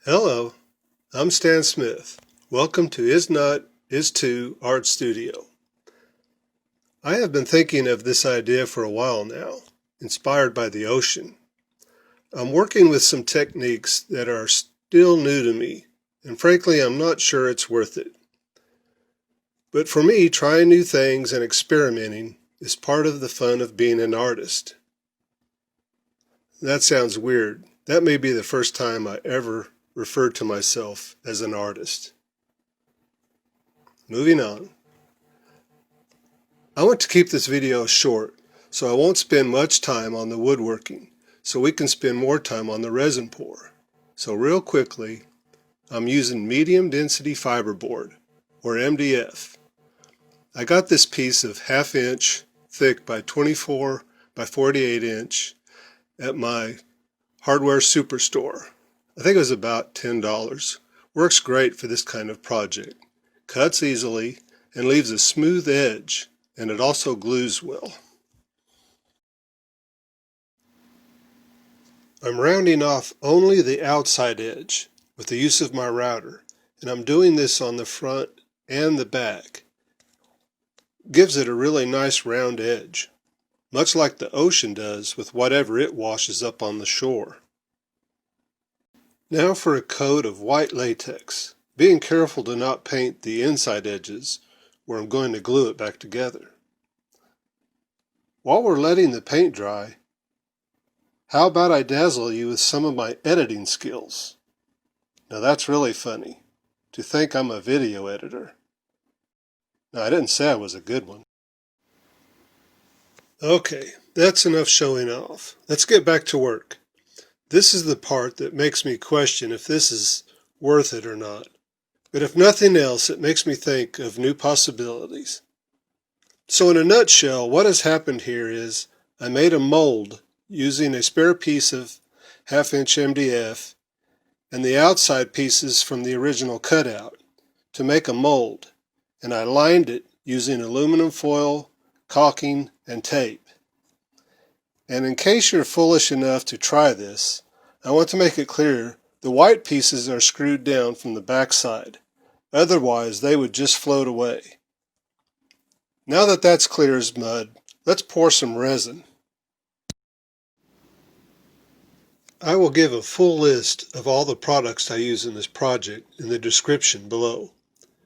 Hello, I'm Stan Smith. Welcome to Is Not, Is To Art Studio. I have been thinking of this idea for a while now, inspired by the ocean. I'm working with some techniques that are still new to me, and frankly, I'm not sure it's worth it. But for me, trying new things and experimenting is part of the fun of being an artist. That sounds weird. That may be the first time I ever referred to myself as an artist. Moving on. I want to keep this video short, so I won't spend much time on the woodworking, so we can spend more time on the resin pour. So real quickly, I'm using medium density fiberboard, or MDF. I got this piece of 1/2 inch thick by 24 by 48 inch at my hardware superstore. I think it was about $10. Works great for this kind of project. Cuts easily and leaves a smooth edge, and it also glues well. I'm rounding off only the outside edge with the use of my router, and I'm doing this on the front and the back. Gives it a really nice round edge, much like the ocean does with whatever it washes up on the shore. Now for a coat of white latex, being careful to not paint the inside edges where I'm going to glue it back together. While we're letting the paint dry, how about I dazzle you with some of my editing skills? Now that's really funny, to think I'm a video editor. Now I didn't say I was a good one. Okay, that's enough showing off. Let's get back to work. This is the part that makes me question if this is worth it or not. But if nothing else, it makes me think of new possibilities. So in a nutshell, what has happened here is I made a mold using a spare piece of 1/2 inch MDF and the outside pieces from the original cutout to make a mold, and I lined it using aluminum foil, caulking, and tape. And in case you're foolish enough to try this, I want to make it clear the white pieces are screwed down from the back side. Otherwise, they would just float away. Now that that's clear as mud, let's pour some resin. I will give a full list of all the products I use in this project in the description below.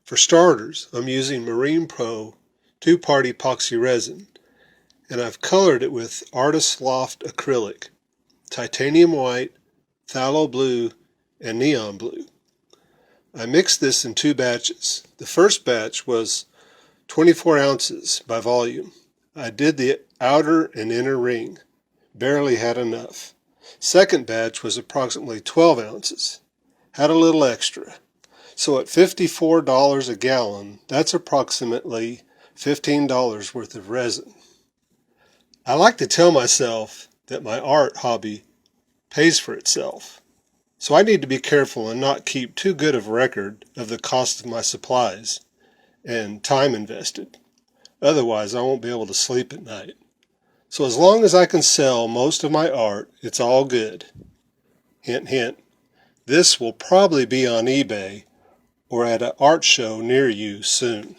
For starters, I'm using Marine Pro 2-part epoxy resin, and I've colored it with Artist Loft Acrylic, titanium white, phthalo blue, and neon blue. I mixed this in 2 batches. The first batch was 24 ounces by volume. I did the outer and inner ring. Barely had enough. Second batch was approximately 12 ounces. Had a little extra. So at $54 a gallon, that's approximately $15 worth of resin. I like to tell myself that my art hobby pays for itself. So I need to be careful and not keep too good of a record of the cost of my supplies and time invested. Otherwise, I won't be able to sleep at night. So as long as I can sell most of my art, it's all good. Hint, hint. This will probably be on eBay or at an art show near you soon.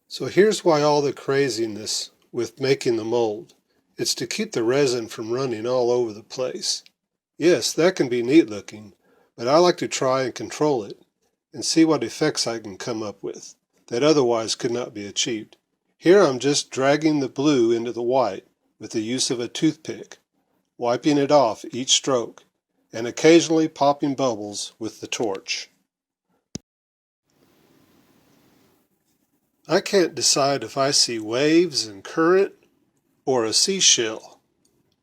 So here's why all the craziness with making the mold. It's to keep the resin from running all over the place. Yes, that can be neat looking, but I like to try and control it and see what effects I can come up with that otherwise could not be achieved. Here I'm just dragging the blue into the white with the use of a toothpick, wiping it off each stroke, and occasionally popping bubbles with the torch. I can't decide if I see waves and current or a seashell.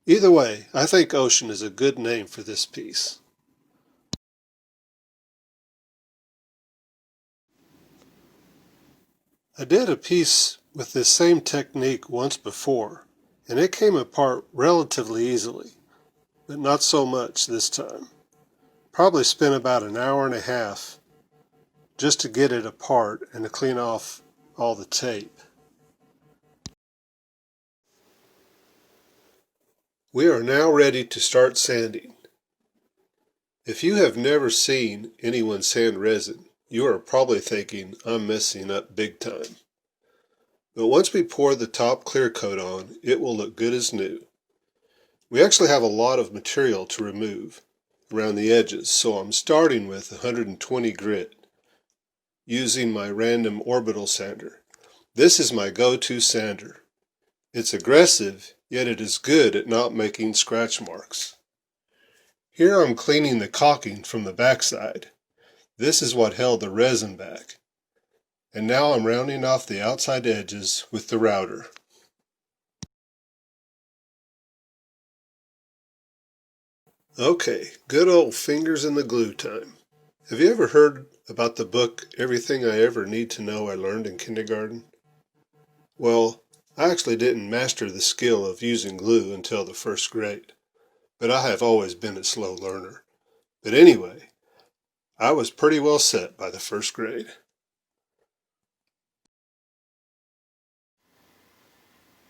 Either way, I think ocean is a good name for this piece. I did a piece with this same technique once before, and it came apart relatively easily, but not so much this time. Probably spent about an hour and a half just to get it apart and to clean off all the tape. We are now ready to start sanding. If you have never seen anyone sand resin, you are probably thinking, I'm messing up big time. But once we pour the top clear coat on, it will look good as new. We actually have a lot of material to remove around the edges, so I'm starting with 120 grit using my random orbital sander. This is my go-to sander. It's aggressive, yet it is good at not making scratch marks. Here I'm cleaning the caulking from the backside. This is what held the resin back. And now I'm rounding off the outside edges with the router. Okay, good old fingers in the glue time. Have you ever heard about the book Everything I Ever Need to Know I Learned in Kindergarten? Well, I actually didn't master the skill of using glue until the first grade, but I have always been a slow learner. But anyway, I was pretty well set by the first grade.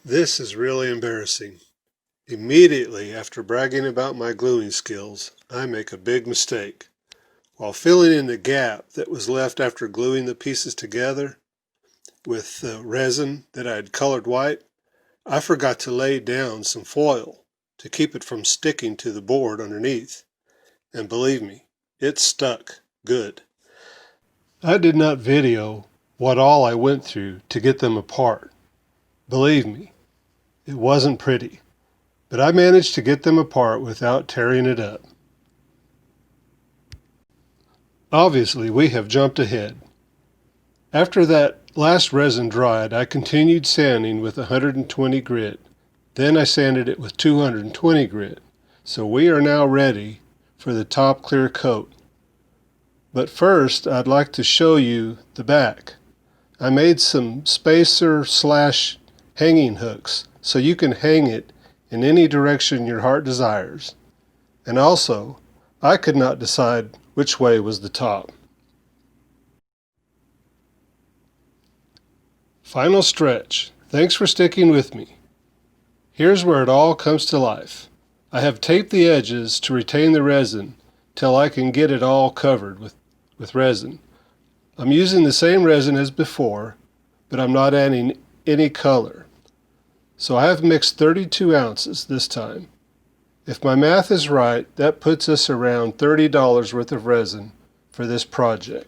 This is really embarrassing. Immediately after bragging about my gluing skills, I make a big mistake. While filling in the gap that was left after gluing the pieces together with the resin that I had colored white, I forgot to lay down some foil to keep it from sticking to the board underneath. And believe me, it stuck good. I did not video what all I went through to get them apart. Believe me, it wasn't pretty, but I managed to get them apart without tearing it up. Obviously, we have jumped ahead. After that last resin dried, I continued sanding with 120 grit. Then I sanded it with 220 grit. So we are now ready for the top clear coat. But first, I'd like to show you the back. I made some spacer / hanging hooks so you can hang it in any direction your heart desires. And also, I could not decide which way was the top. Final stretch. Thanks for sticking with me. Here's where it all comes to life. I have taped the edges to retain the resin till I can get it all covered with resin. I'm using the same resin as before, but I'm not adding any color. So I have mixed 32 ounces this time. If my math is right, that puts us around $30 worth of resin for this project.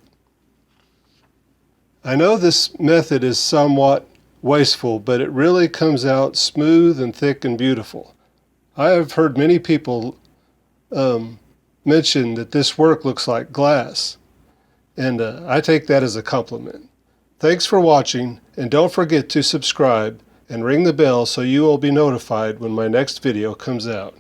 I know this method is somewhat wasteful, but it really comes out smooth and thick and beautiful. I have heard many people mention that this work looks like glass, and I take that as a compliment. Thanks for watching, and don't forget to subscribe and ring the bell so you will be notified when my next video comes out.